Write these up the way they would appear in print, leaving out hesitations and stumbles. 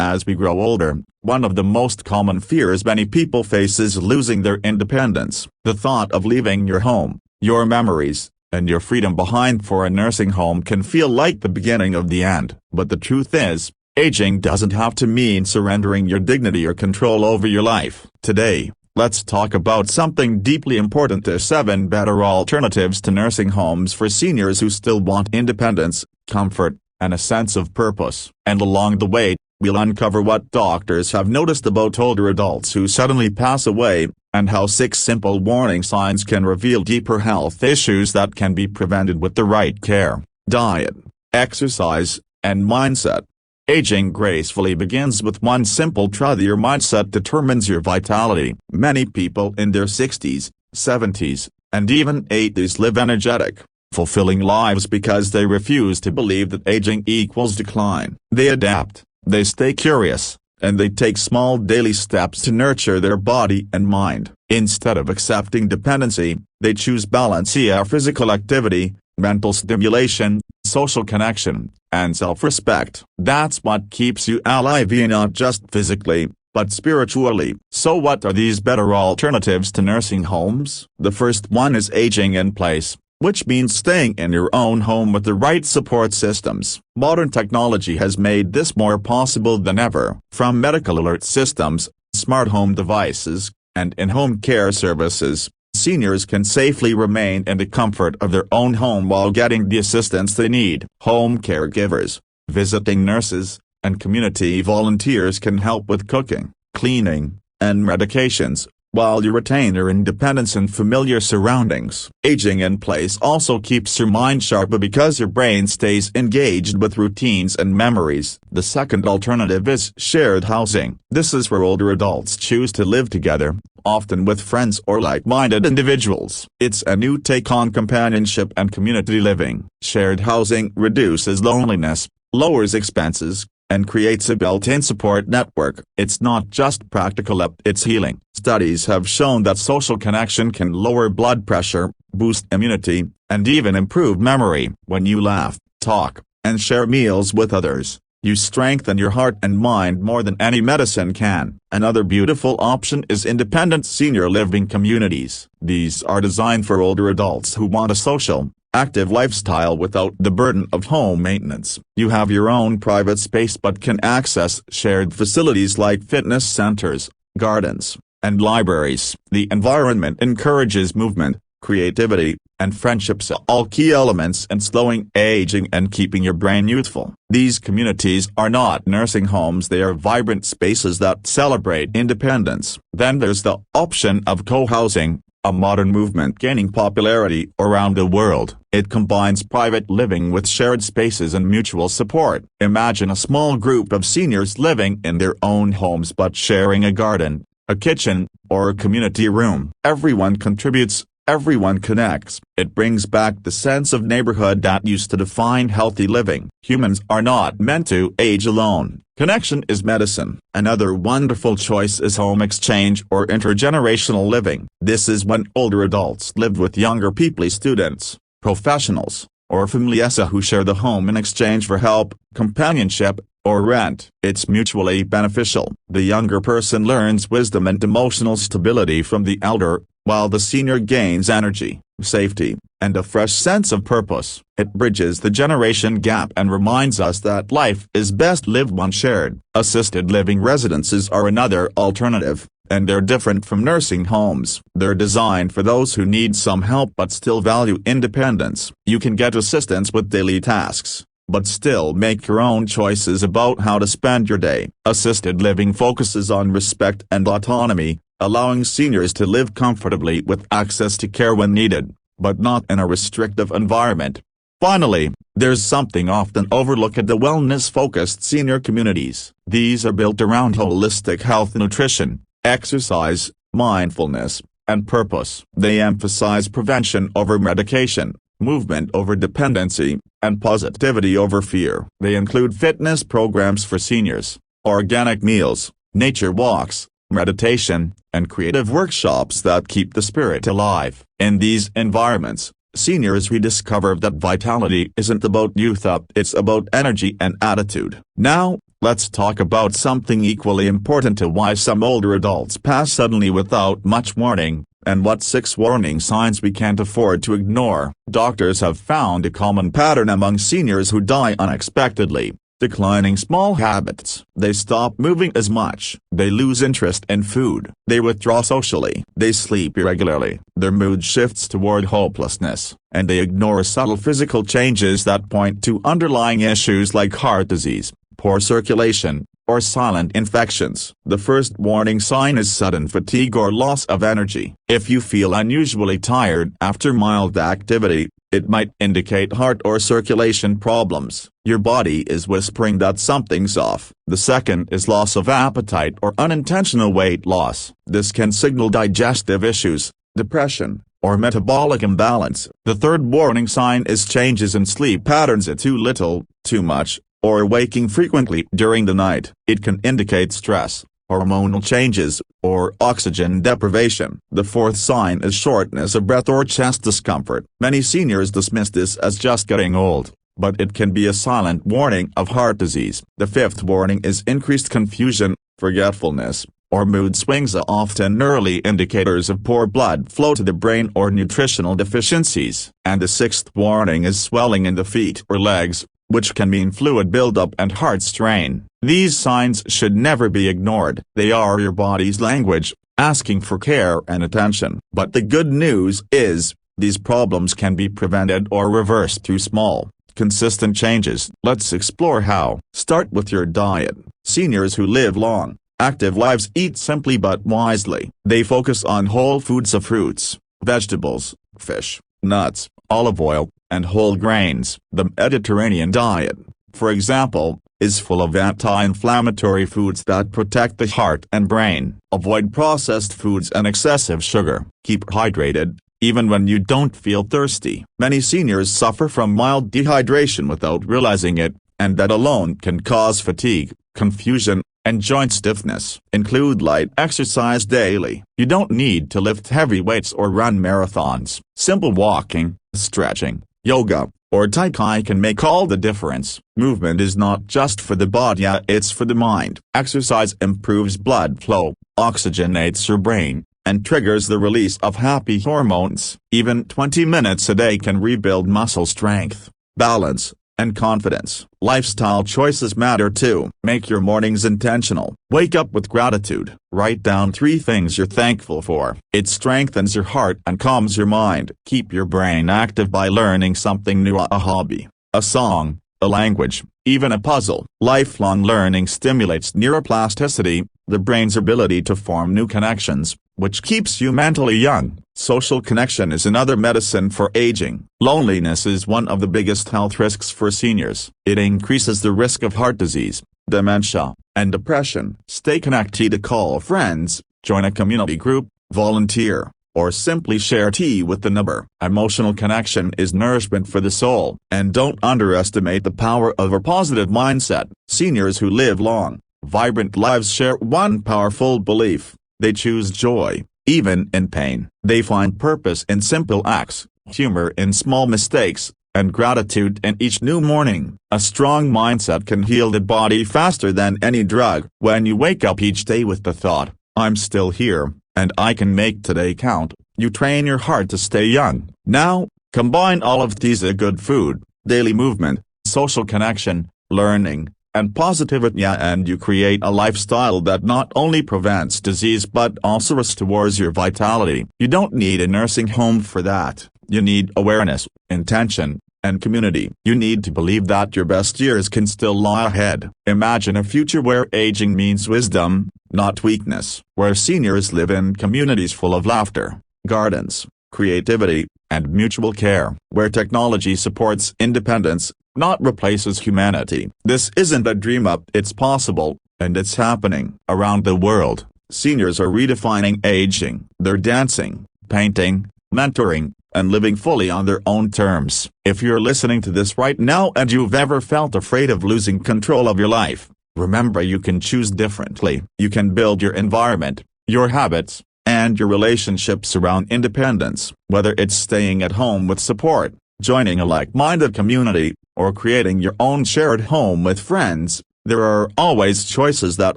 As we grow older, one of the most common fears many people face is losing their independence. The thought of leaving your home, your memories, and your freedom behind for a nursing home can feel like the beginning of the end. But the truth is, aging doesn't have to mean surrendering your dignity or control over your life. Today, let's talk about something deeply important: 7 better alternatives to nursing homes for seniors who still want independence, comfort, and a sense of purpose. And along the way, we'll uncover what doctors have noticed about older adults who suddenly pass away, and how 6 simple warning signs can reveal deeper health issues that can be prevented with the right care, diet, exercise, and mindset. Aging gracefully begins with one simple truth: your mindset determines your vitality. Many people in their 60s, 70s, and even 80s live energetic, fulfilling lives because they refuse to believe that aging equals decline. They adapt, they stay curious, and they take small daily steps to nurture their body and mind. Instead of accepting dependency, they choose balance: physical activity, mental stimulation, social connection, and self-respect. That's what keeps you alive, not just physically, but spiritually. So what are these better alternatives to nursing homes? The first one is aging in place, which means staying in your own home with the right support systems. Modern technology has made this more possible than ever. From medical alert systems, smart home devices, and in-home care services, seniors can safely remain in the comfort of their own home while getting the assistance they need. Home caregivers, visiting nurses, and community volunteers can help with cooking, cleaning, and medications, while you retain your independence in familiar surroundings. Aging in place also keeps your mind sharp because your brain stays engaged with routines and memories. The second alternative is shared housing. This is where older adults choose to live together, often with friends or like-minded individuals. It's a new take on companionship and community living. Shared housing reduces loneliness, lowers expenses, and creates a built-in support network. It's not just practical, it's healing. Studies have shown that social connection can lower blood pressure, boost immunity, and even improve memory. When you laugh, talk, and share meals with others, you strengthen your heart and mind more than any medicine can. Another beautiful option is independent senior living communities. These are designed for older adults who want a social, active lifestyle without the burden of home maintenance. You have your own private space but can access shared facilities like fitness centers, gardens, and libraries. The environment encourages movement, creativity, and friendships, all key elements in slowing aging and keeping your brain youthful. These communities are not nursing homes, they are vibrant spaces that celebrate independence. Then there's the option of co-housing, a modern movement gaining popularity around the world. It combines private living with shared spaces and mutual support. Imagine a small group of seniors living in their own homes but sharing a garden, a kitchen, or a community room. Everyone contributes, everyone connects. It brings back the sense of neighborhood that used to define healthy living. Humans are not meant to age alone. Connection is medicine. Another wonderful choice is home exchange or intergenerational living. This is when older adults live with younger people, students, professionals, or families who share the home in exchange for help, companionship, or rent. It's mutually beneficial. The younger person learns wisdom and emotional stability from the elder, while the senior gains energy, safety, and a fresh sense of purpose. It bridges the generation gap and reminds us that life is best lived when shared. Assisted living residences are another alternative, and they're different from nursing homes. They're designed for those who need some help but still value independence. You can get assistance with daily tasks, but still make your own choices about how to spend your day. Assisted living focuses on respect and autonomy, allowing seniors to live comfortably with access to care when needed, but not in a restrictive environment. Finally, there's something often overlooked: the wellness-focused senior communities. These are built around holistic health, nutrition, exercise, mindfulness, and purpose. They emphasize prevention over medication, movement over dependency, and positivity over fear. They include fitness programs for seniors, organic meals, nature walks, meditation, and creative workshops that keep the spirit alive. In these environments, seniors rediscover that vitality isn't about youth, it's about energy and attitude. Now, let's talk about something equally important to why some older adults pass suddenly without much warning, and what 6 warning signs we can't afford to ignore. Doctors have found a common pattern among seniors who die unexpectedly: declining small habits. They stop moving as much. They lose interest in food. They withdraw socially. They sleep irregularly. Their mood shifts toward hopelessness, and they ignore subtle physical changes that point to underlying issues like heart disease, poor circulation, or silent infections. The first warning sign is sudden fatigue or loss of energy. If you feel unusually tired after mild activity, it might indicate heart or circulation problems. Your body is whispering that something's off. The second is loss of appetite or unintentional weight loss. This can signal digestive issues, depression, or metabolic imbalance. The third warning sign is changes in sleep patterns: too little, too much, or waking frequently during the night. It can indicate stress, hormonal changes, or oxygen deprivation. The fourth sign is shortness of breath or chest discomfort. Many seniors dismiss this as just getting old, but it can be a silent warning of heart disease. The fifth warning is increased confusion, forgetfulness, or mood swings, often early indicators of poor blood flow to the brain or nutritional deficiencies. And the sixth warning is swelling in the feet or legs, which can mean fluid buildup and heart strain. These signs should never be ignored. They are your body's language, asking for care and attention. But the good news is, these problems can be prevented or reversed through small, consistent changes. Let's explore how. Start with your diet. Seniors who live long, active lives eat simply but wisely. They focus on whole foods of fruits, vegetables, fish, nuts, olive oil, and whole grains. The Mediterranean diet, for example, is full of anti-inflammatory foods that protect the heart and brain. Avoid processed foods and excessive sugar. Keep hydrated, even when you don't feel thirsty. Many seniors suffer from mild dehydration without realizing it, and that alone can cause fatigue, confusion, and joint stiffness. Include light exercise daily. You don't need to lift heavy weights or run marathons. Simple walking, stretching, yoga, or tai chi can make all the difference. Movement is not just for the body, it's for the mind. Exercise improves blood flow, oxygenates your brain, and triggers the release of happy hormones. Even 20 minutes a day can rebuild muscle strength, balance, and confidence. Lifestyle choices matter too. Make your mornings intentional. Wake up with gratitude. Write down 3 things you're thankful for. It strengthens your heart and calms your mind. Keep your brain active by learning something new: a hobby, a song, a language, even a puzzle. Lifelong learning stimulates neuroplasticity, the brain's ability to form new connections, which keeps you mentally young. Social connection is another medicine for aging. Loneliness is one of the biggest health risks for seniors. It increases the risk of heart disease, dementia, and depression. Stay connected. Call friends, join a community group, volunteer, or simply share tea with the neighbor. Emotional connection is nourishment for the soul. And don't underestimate the power of a positive mindset. Seniors who live long, vibrant lives share one powerful belief: they choose joy, even in pain. They find purpose in simple acts, humor in small mistakes, and gratitude in each new morning. A strong mindset can heal the body faster than any drug. When you wake up each day with the thought, "I'm still here, and I can make today count," you train your heart to stay young. Now, combine all of these: good food, daily movement, social connection, learning, and positivity, and you create a lifestyle that not only prevents disease but also restores your vitality. You don't need a nursing home for that. You need awareness, intention, and community. You need to believe that your best years can still lie ahead. Imagine a future where aging means wisdom, not weakness. Where seniors live in communities full of laughter, gardens, creativity, and mutual care. Where technology supports independence, not replaces humanity. This isn't a dream up, it's possible, and it's happening. Around the world, seniors are redefining aging. They're dancing, painting, mentoring, and living fully on their own terms. If you're listening to this right now and you've ever felt afraid of losing control of your life, remember, you can choose differently. You can build your environment, your habits, and your relationships around independence. Whether it's staying at home with support, joining a like-minded community, or creating your own shared home with friends, There are always choices that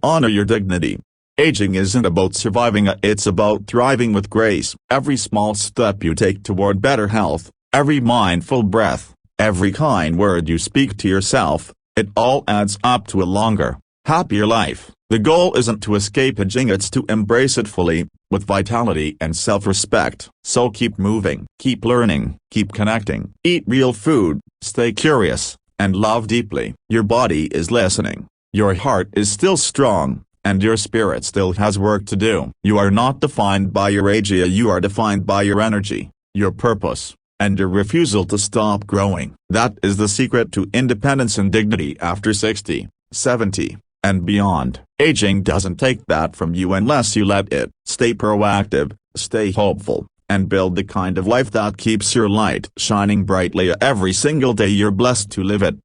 honor your dignity. Aging isn't about surviving, it's about thriving with grace. Every small step you take toward better health, every mindful breath, every kind word you speak to yourself, it all adds up to a longer, happier life. The goal isn't to escape aging, it's to embrace it fully, with vitality and self-respect. So keep moving, keep learning, keep connecting. Eat real food, stay curious, and love deeply. Your body is listening. Your heart is still strong, and your spirit still has work to do. You are not defined by your age, you are defined by your energy, your purpose, and your refusal to stop growing. That is the secret to independence and dignity after 60, 70, and beyond. Aging doesn't take that from you unless you let it. Stay proactive, stay hopeful, and build the kind of life that keeps your light shining brightly every single day. You're blessed to live it.